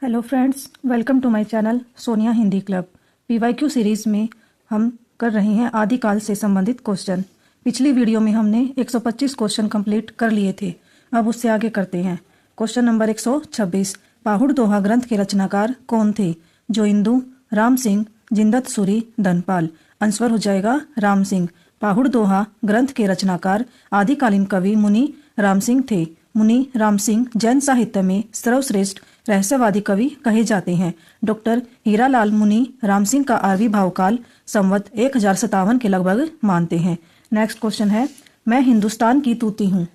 Hello friends, welcome to my channel Sonia Hindi club. PYQ series में हम कर रहे हैं आदिकाल से संबंधित क्वेश्चन। पिछली वीडियो में हमने 125 क्वेश्चन कंप्लीट कर लिए थे। अब उससे आगे करते हैं। क्वेश्चन नंबर 126, पाहुड़ दोहा ग्रंथ के रचनाकार कौन थे? जो इंदु, राम सिंह, जिंदत सूरी, धनपाल। आंसर हो जाएगा राम सिंह। पाहुड़ दोहा ग्रंथ के रचनाकार आदिकालीन कवि मुनि राम सिंह थे। मुनि राम सिंह जैन साहित्य में सर्वश्रेष्ठ रहस्यवादी कवि कहे जाते हैं। डॉक्टर हीरालाल मुनि राम सिंह का आरवी भावकाल संवत 1057 के लगभग मानते हैं। नेक्स्ट क्वेश्चन है, मैं हिंदुस्तान की तूती हूँ।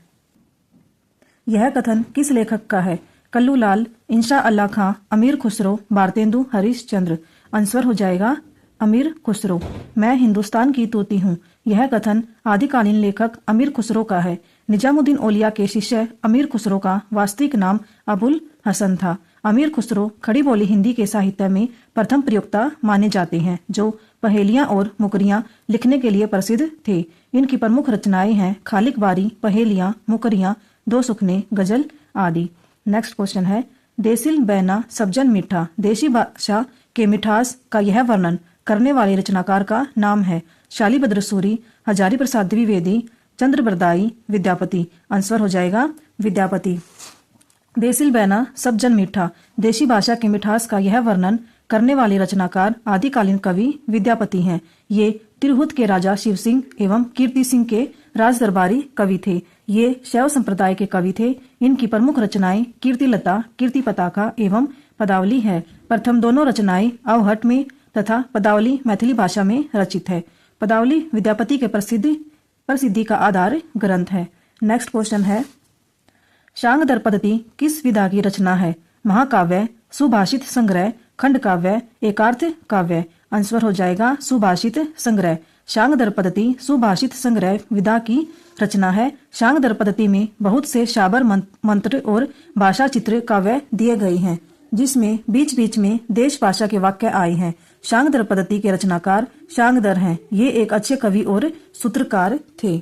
यह कथन किस लेखक का है? कल्लू लाल, इंशा अल्लाह खां, अमीर खुसरो, भारतेंदु हरिश्चंद्र। आंसर हो जाएगा अमीर खुसरो। मैं हिंदुस्तान की तूती हूँ, यह कथन आदिकालीन लेखक अमीर खुसरो का है। निजामुद्दीन औलिया के शिष्य अमीर खुसरो का वास्तविक नाम अबुल हसन था। अमीर खुसरो खड़ी बोली हिंदी के साहित्य में प्रथम प्रयोक्ता माने जाते हैं, जो पहेलियां और मुकरियां लिखने के लिए प्रसिद्ध थे। इनकी प्रमुख रचनाएं हैं खालिक बारी, पहेलियां, मुकरियां, दो सुखने, गजल आदि। नेक्स्ट क्वेश्चन है, देसिल बैना सब्जन मीठा, देशी भाषा के मिठास का यह वर्णन करने वाले रचनाकार का नाम है? शालीभद्र सूरी, हजारी प्रसाद द्विवेदी, चंद्र बरदाई, विद्यापति। आंसर हो जाएगा विद्यापति। देसिल बैना सब जन मीठा, देशी भाषा के मिठास का यह वर्णन करने वाले रचनाकार आदिकालीन कवि विद्यापति हैं। ये तिरहुत के राजा शिव सिंह एवं कीर्ति सिंह के राज दरबारी कवि थे। ये शैव संप्रदाय के कवि थे। इनकी प्रमुख रचनाएं कीर्तिलता, कीर्ति पताका एवं पदावली है। प्रथम दोनों रचनाएं अवहट में तथा पदावली मैथिली भाषा में रचित है। पदावली विद्यापति के प्रसिद्धि का आधार ग्रंथ है। नेक्स्ट क्वेश्चन है, शांगदर पद्धति किस विधा की रचना है? महाकाव्य, सुभाषित संग्रह, खंड काव्य, एकार्थ काव्य। आंसर हो जाएगा सुभाषित संग्रह। शांगदर पद्धति सुभाषित संग्रह विधा की रचना है। शांगदर पद्धति में बहुत से शाबर मंत्र और भाषा चित्र काव्य दिए गए हैं, जिसमें बीच बीच में देश भाषा के वाक्य आए हैं। शांगदर पद्धति के रचनाकार शांगदर हैं। ये एक अच्छे कवि और सूत्रकार थे।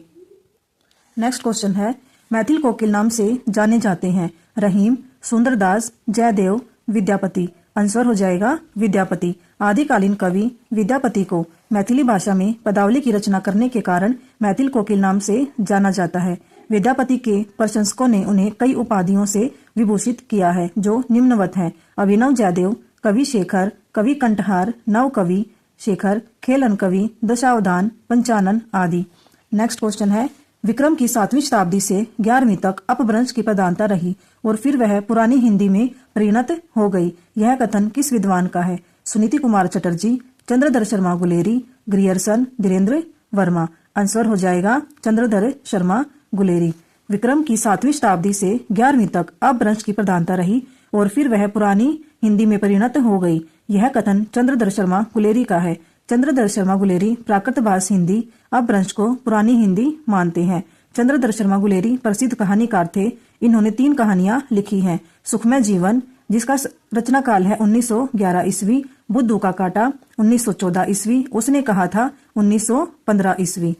नेक्स्ट क्वेश्चन है, मैथिल कोकिल नाम से जाने जाते हैं रहीम, सुंदरदास, जयदेव, विद्यापति। आंसर हो जाएगा विद्यापति। आदिकालीन कवि विद्यापति को मैथिली भाषा में पदावली की रचना करने के कारण मैथिल कोकिल नाम से जाना जाता है। विद्यापति के प्रशंसकों ने उन्हें कई उपाधियों से विभूषित किया है, जो निम्नवत हैं: अभिनव जयदेव, कवि शेखर, कवि कंठहार, नव कवि शेखर, खेलन कवि, दशावधान, पंचानन आदि। नेक्स्ट क्वेश्चन है, विक्रम की 7वीं शताब्दी से 11वीं तक अपभ्रंश की प्रधानता रही और फिर वह पुरानी हिंदी में परिणत हो गई। यह कथन किस विद्वान का है? सुनीति कुमार चटर्जी, चंद्रधर शर्मा गुलेरी, ग्रियर्सन, धीरेन्द्र वर्मा। आंसर हो जाएगा चंद्रधर शर्मा गुलेरी। विक्रम की 7वीं शताब्दी से 11वीं तक अपभ्रंश की प्रधानता रही और फिर वह पुरानी हिंदी में परिणत हो गई। यह कथन चंद्रधर शर्मा गुलेरी का है। चंद्रधर शर्मा गुलेरी प्राकृत भाष हिंदी अपभ्रंश को पुरानी हिंदी मानते हैं। चंद्रधर शर्मा गुलेरी प्रसिद्ध कहानीकार थे। इन्होंने 3 कहानियां लिखी हैं। सुखमय जीवन, जिसका रचना काल है 1911 ईस्वी, बुद्धू का कांटा 1914 ईस्वी, उसने कहा था 1915 ईस्वी।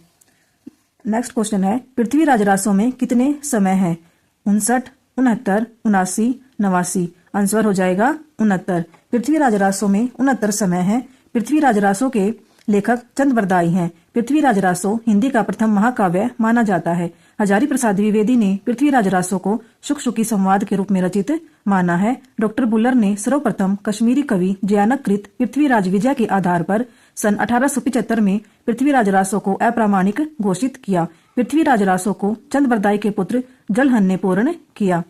नेक्स्ट क्वेश्चन है, पृथ्वीराज रासों में कितने समय हैं? 59, 69, 79, 89। आंसर हो जाएगा 69। पृथ्वीराज रासों में 69 समय है। पृथ्वीराज रासों के लेखक चंद बरदाई हैं। पृथ्वीराज रासो हिंदी का प्रथम महाकाव्य माना जाता है। हजारी प्रसाद द्विवेदी ने पृथ्वीराज रासो को शुक शुकी संवाद के रूप में रचित माना है। डॉक्टर बुल्लर ने सर्वप्रथम कश्मीरी कवि जयानकृत पृथ्वीराज विजय के आधार पर सन 1875 में पृथ्वीराज रासो को अप्रामाणिक घोषित किया। पृथ्वीराज रासो को चंद बरदाई के पुत्र जलहन ने पूर्ण किया।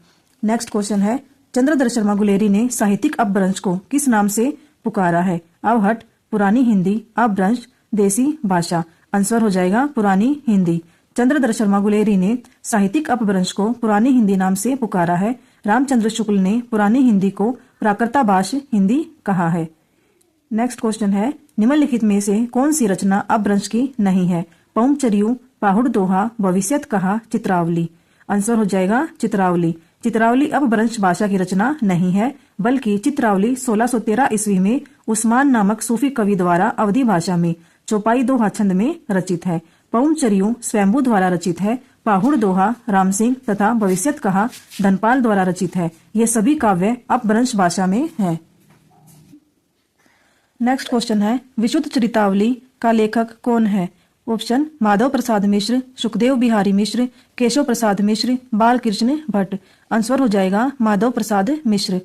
नेक्स्ट क्वेश्चन है, चंद्रधर शर्मा गुलेरी ने साहित्यिक अपभ्रंश को किस नाम से पुकारा है? अवहट, पुरानी हिंदी, अपभ्रंश, देसी भाषा। आंसर हो जाएगा पुरानी हिंदी। चंद्रधर शर्मा गुलेरी ने साहित्यिक अपभ्रंश को पुरानी हिंदी नाम से पुकारा है। रामचंद्र शुक्ल ने पुरानी हिंदी को प्राकृता भाष हिंदी कहा है। नेक्स्ट क्वेश्चन है, निम्नलिखित में से कौन सी रचना अपभ्रंश की नहीं है? पौमचरियु, पाहुड़ दोहा, भविष्यत कहा, चित्रावली। आंसर हो जाएगा चित्रावली। चित्रावली अपभ्रंश भाषा की रचना नहीं है, बल्कि चित्रावली 1613 ईस्वी में उस्मान नामक सूफी कवि द्वारा अवधी भाषा में चौपाई दोहा छंद में रचित है। पौमचरियु स्वयंभू द्वारा रचित है। पाहुड़ दोहा राम सिंह तथा भविष्यत कहा धनपाल द्वारा रचित है। ये सभी काव्य अपभ्रंश भाषा में है। नेक्स्ट क्वेश्चन है, विशुद्ध चरितावली का लेखक कौन है? ऑप्शन माधव प्रसाद मिश्र, सुखदेव बिहारी मिश्र, केशव प्रसाद मिश्र, बालकृष्ण भट्ट। आंसर हो जाएगा माधव प्रसाद मिश्र।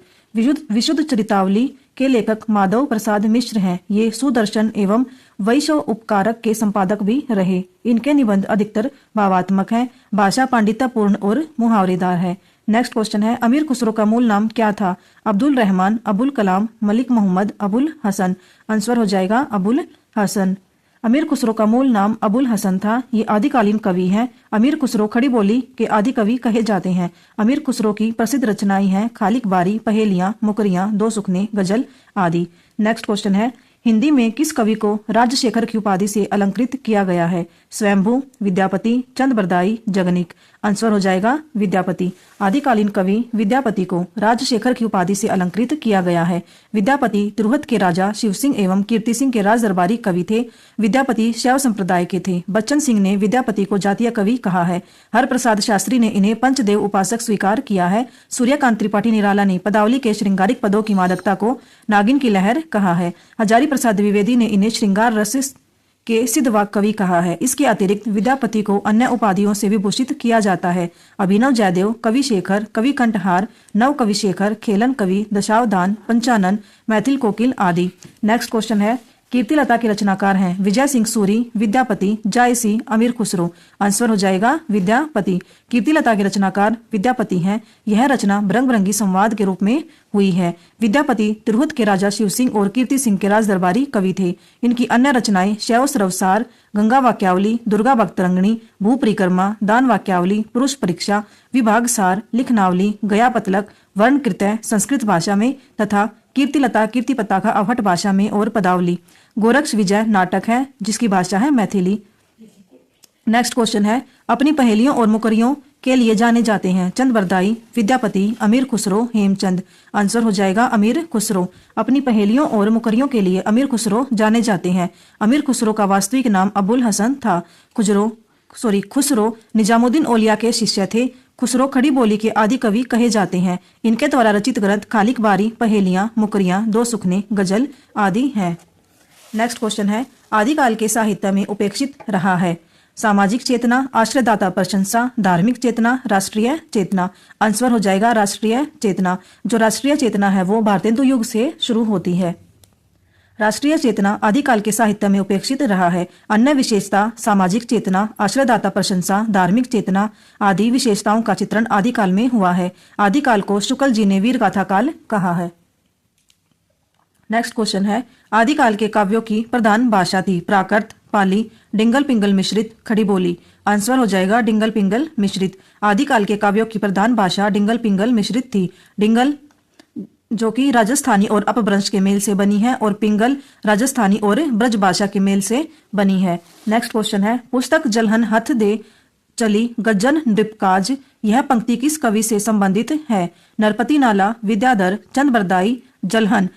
विशुद्ध चरितावली के लेखक माधव प्रसाद मिश्र हैं। ये सुदर्शन एवं वैशव उपकारक के संपादक भी रहे। इनके निबंध अधिकतर भावात्मक हैं, भाषा पांडित्यपूर्ण और मुहावरेदार है। नेक्स्ट क्वेश्चन है, अमीर खुसरो का मूल नाम क्या था? अब्दुल रहमान, अबुल कलाम, मलिक मोहम्मद, अबुल हसन। आंसर हो जाएगा अबुल हसन। अमीर खुसरो का मूल नाम अबुल हसन था। ये आदिकालीन कवि हैं। अमीर खुसरो खड़ी बोली के आदि कवि कहे जाते हैं। अमीर खुसरो की प्रसिद्ध रचनाएं हैं खालिक बारी, पहेलियां, मुकरियां, दो सुखने, गजल आदि। नेक्स्ट क्वेश्चन है, हिंदी में किस कवि को राजशेखर की उपाधि से अलंकृत किया गया है? स्वयंभू, विद्यापति, चंद बरदाई, जगनिक। आंसर हो जाएगा विद्यापति। आदिकालीन कवि विद्यापति को राजशेखर की उपाधि से अलंकृत किया गया है। विद्यापति तिरुहत के राजा शिव सिंह एवं कीर्ति सिंह के राजदरबारी कवि थे। विद्यापति शैव संप्रदाय के थे। बच्चन सिंह ने विद्यापति को जातीय कवि कहा है। हरप्रसाद शास्त्री ने इन्हें पंचदेव उपासक स्वीकार किया है। सूर्यकांत त्रिपाठी निराला ने पदावली के श्रृंगारिक पदों की मादकता को नागिन की लहर कहा है। हजारी प्रसाद द्विवेदी ने इन्हें श्रृंगार रस के सिद्धवाक कवि कहा है। इसके अतिरिक्त विद्यापति को अन्य उपाधियों से विभूषित किया जाता है। अभिनव जयदेव, कवि शेखर, कवि कंठहार, नव कवि शेखर, खेलन कवि, दशावधान, पंचानन, मैथिल कोकिल आदि। नेक्स्ट क्वेश्चन है, कीर्तिलता के रचनाकार हैं विजय सिंह सूरी, विद्यापति, जायसी, अमीर खुसरो। आंसर हो जाएगा विद्यापति। कीर्तिलता के रचनाकार विद्यापति हैं। यह रचना रंग बिरंगी संवाद के रूप में हुई है। विद्यापति तिरहुत के राजा शिव सिंह और कीर्ति सिंह के राजदरबारी कवि थे। इनकी अन्य रचनाएं शैव सरवसार, गंगा वाक्यावली, दुर्गा भक्तरंगणी, भू परिक्रमा, दान वाक्यावली, पुरुष परीक्षा, विभाग सार, लिखनावली, गया पतलक, वर्ण कृतय संस्कृत भाषा में तथा कीर्तिलता कीर्ति पताका अवहट भाषा में और पदावली। गोरक्ष विजय नाटक है जिसकी भाषा है मैथिली। नेक्स्ट क्वेश्चन है, अपनी पहेलियों और मुकरियों के लिए जाने जाते हैं चंद बरदाई, विद्यापति, अमीर खुसरो, हेमचंद। आंसर हो जाएगा अमीर खुसरो। अपनी पहेलियों और मुकरियों के लिए अमीर खुसरो जाने जाते हैं। अमीर खुसरो का वास्तविक नाम अबुल हसन था। खुसरो निजामुद्दीन औलिया के शिष्य थे। खुसरो खड़ी बोली के आदि कवि कहे जाते हैं। इनके द्वारा रचित ग्रंथ खालिक बारी, पहेलियां, मुकरियां, दो सुखने, गजल आदि हैं। नेक्स्ट क्वेश्चन है, आदिकाल के साहित्य में उपेक्षित रहा है सामाजिक चेतना, आश्रयदाता प्रशंसा, धार्मिक चेतना, राष्ट्रीय चेतना। आंसर हो जाएगा राष्ट्रीय चेतना। जो राष्ट्रीय चेतना है वो भारतेंदु युग से शुरू होती है। राष्ट्रीय चेतना आदिकाल के साहित्य में उपेक्षित रहा है। अन्य विशेषता सामाजिक चेतना, आश्रयदाता प्रशंसा, धार्मिक चेतना आदि विशेषताओं का चित्रण आदिकाल में हुआ है। आदिकाल को शुक्ल जी ने वीर गाथा काल कहा है। नेक्स्ट क्वेश्चन है, आदिकाल के काव्यों की प्रधान भाषा थी प्राकृत, पाली, डिंगल पिंगल मिश्रित, खड़ी बोली। आंसर हो जाएगा डिंगल पिंगल मिश्रित। आदिकाल के काव्यों की प्रधान भाषा डिंगल पिंगल मिश्रित थी। डिंगल जो कि राजस्थानी और अपभ्रंश के मेल से बनी है और पिंगल राजस्थानी और ब्रज भाषा के मेल से बनी है। नेक्स्ट क्वेश्चन है, पुस्तक जलहन हथ दे चली गज्जन नृपकाज, यह पंक्ति किस कवि से संबंधित है? नरपति नाला, विद्याधर, चंद बरदाई, जलहन।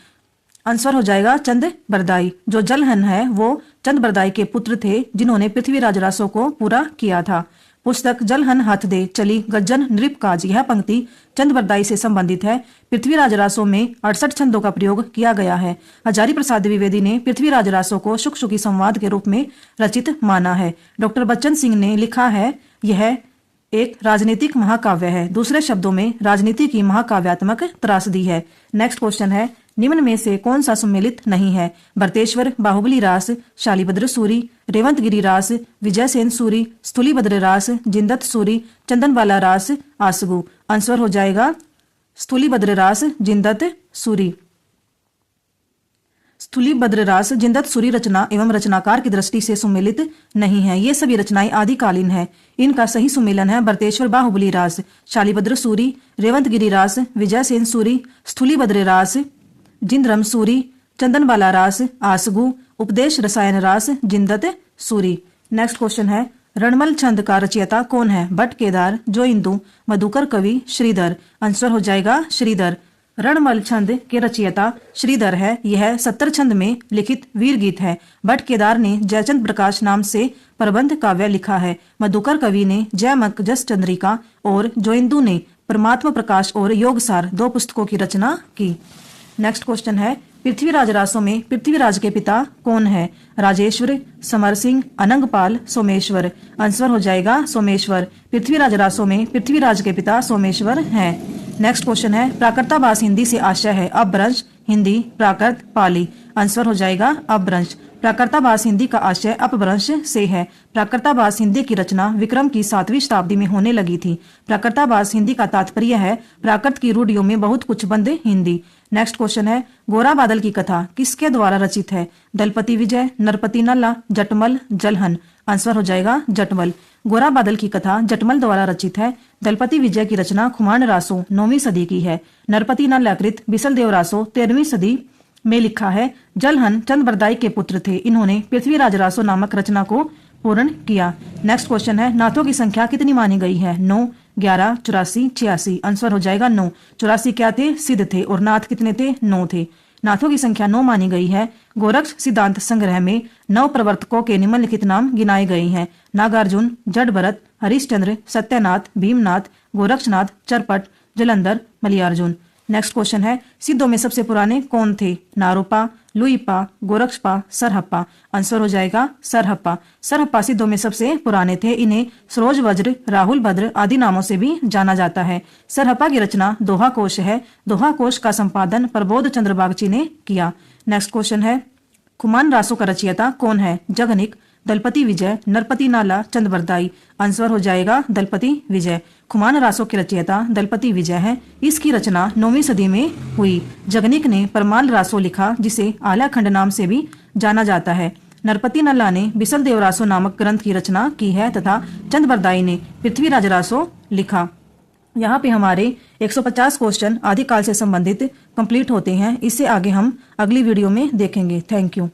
आंसर हो जाएगा चंद बरदाई। जो जलहन है वो चंद बरदाई के पुत्र थे जिन्होंने पृथ्वीराज रासों को पूरा किया था। पुस्तक जलहन हाथ दे चली गज्जन नृपकाज, यह पंक्ति चंद बरदाई से संबंधित है। पृथ्वीराज रासों में 68 छंदों का प्रयोग किया गया है। हजारी प्रसाद द्विवेदी ने पृथ्वीराज रासों को शुक शुकी संवाद के रूप में रचित माना है। डॉक्टर बच्चन सिंह ने लिखा है यह एक राजनीतिक महाकाव्य है। दूसरे शब्दों में राजनीति की महाकाव्यात्मक त्रासदी है। नेक्स्ट क्वेश्चन है, निम्न में से कौन सा सम्मिलित नहीं है? भरतेश्वर, बाहुबली रास, शालीभद्र सूरी, रेवंतगिरी रास, विजयसेन सूरी, स्थूलीभद्र रास, जिंदत सूरी, चंदनवाला रास, आसगु। आंसर हो जाएगा स्थूलीभद्र रास, जिंदत सूरी। स्थूलीभद्र रास, जिंदत सूरी रचना एवं रचनाकार की दृष्टि से सुमेलित नहीं है। ये सभी रचनाएं आदिकालीन है। इनका सही सुमेलन है भरतेश्वर बाहुबली रास, शालीभद्र सूरी, रेवंतगिरी रास, विजयसेन सूरी, स्थूलीभद्र रास, जिंद्रम सूरी, चंदनबाला रास, आसगु, उपदेश रसायन रास, जिंदत सूरी। नेक्स्ट क्वेश्चन है, रणमल छंद का रचयिता कौन है? भट्ट केदार, जो इंदु, मधुकर कवि, श्रीधर। आंसर हो जाएगा श्रीधर। रणमल छंद के रचयिता श्रीधर है। यह 70 छंद में लिखित वीर गीत है। भट्ट केदार ने जयचंद प्रकाश नाम से प्रबंध काव्य लिखा है। मधुकर कवि ने जयमक जस चंद्रिका और जोइंदू ने परमात्मा प्रकाश और योगसार 2 पुस्तकों की रचना की। नेक्स्ट क्वेश्चन है, पृथ्वीराज रासों में पृथ्वीराज के पिता कौन है? राजेश्वर, समर सिंह, अनंगपाल, सोमेश्वर। आंसर हो जाएगा सोमेश्वर। पृथ्वीराज रासों में पृथ्वीराज के पिता सोमेश्वर हैं। नेक्स्ट क्वेश्चन है, प्राकृताभास हिंदी से आशय है अपभ्रंश, हिंदी, प्राकृत, पाली। आंसर हो जाएगा अपभ्रंश। प्राकृताभास हिंदी का आशय अपभ्रंश से है। प्राकृताभास हिंदी की रचना विक्रम की 7वीं शताब्दी में होने लगी थी। प्राकृताभास हिंदी का तात्पर्य है प्राकृत की रूढ़ियों में बहुत कुछ बंद हिंदी। नेक्स्ट क्वेश्चन है, गोरा बादल की कथा किसके द्वारा रचित है? दलपति विजय, नरपति नल्ला, जटमल, जलहन। आंसर हो जाएगा जटमल। गोरा बादल की कथा जटमल द्वारा रचित है। दलपति विजय की रचना खुमान रासो 9वीं सदी की है। नरपति नल्ला कृत बिसलदेव रासो 13वीं सदी में लिखा है। जलहन चंद बरदाई के पुत्र थे। इन्होंने पृथ्वीराज रासो नामक रचना को पूर्ण किया। नेक्स्ट क्वेश्चन है, नाथों की संख्या कितनी मानी गई है? 9, 11, 84, 86। आंसर हो जाएगा 9। 84 क्या थे? सिद्ध थे। और नाथ कितने थे? 9 थे। नाथों की संख्या 9 मानी गई है। गोरक्ष सिद्धांत संग्रह में 9 प्रवर्तकों के निम्नलिखित नाम गिनाए गए हैं। नागार्जुन, जडभरत, हरिश्चंद्र, सत्यनाथ, भीमनाथ, गोरक्षनाथ, चरपट, जलंधर, मलियार्जुन। नेक्स्ट क्वेश्चन है, सिद्धों में सबसे पुराने कौन थे? नारोपा, लुईपा, गोरक्षपा, सरहप्पा। आंसर हो जाएगा सरहप्पा। सरहप्पा सिद्धों में सबसे पुराने थे। इन्हें सरोज वज्र, राहुल भद्र आदि नामों से भी जाना जाता है। सरहप्पा की रचना दोहा कोश है। दोहा कोश का संपादन प्रबोध चंद्र बागची ने किया। नेक्स्ट क्वेश्चन है, खुमान रासो का रचयिता कौन है? जगनिक, दलपति विजय, नरपति नाला, चंदबरदाई। आंसर हो जाएगा दलपति विजय। खुमान रासो के रचयिता दलपति विजय है। इसकी रचना 9वीं सदी में हुई। जगनिक ने परमाल रासो लिखा, जिसे आलाखंड नाम से भी जाना जाता है। नरपति नल्ला ने बिसलदेव रासो नामक ग्रंथ की रचना की है तथा चंदबरदाई ने पृथ्वीराज रासो लिखा। यहाँ पे हमारे 150 क्वेश्चन आदिकाल से संबंधित कंप्लीट होते हैं। इससे आगे हम अगली वीडियो में देखेंगे। Thank you.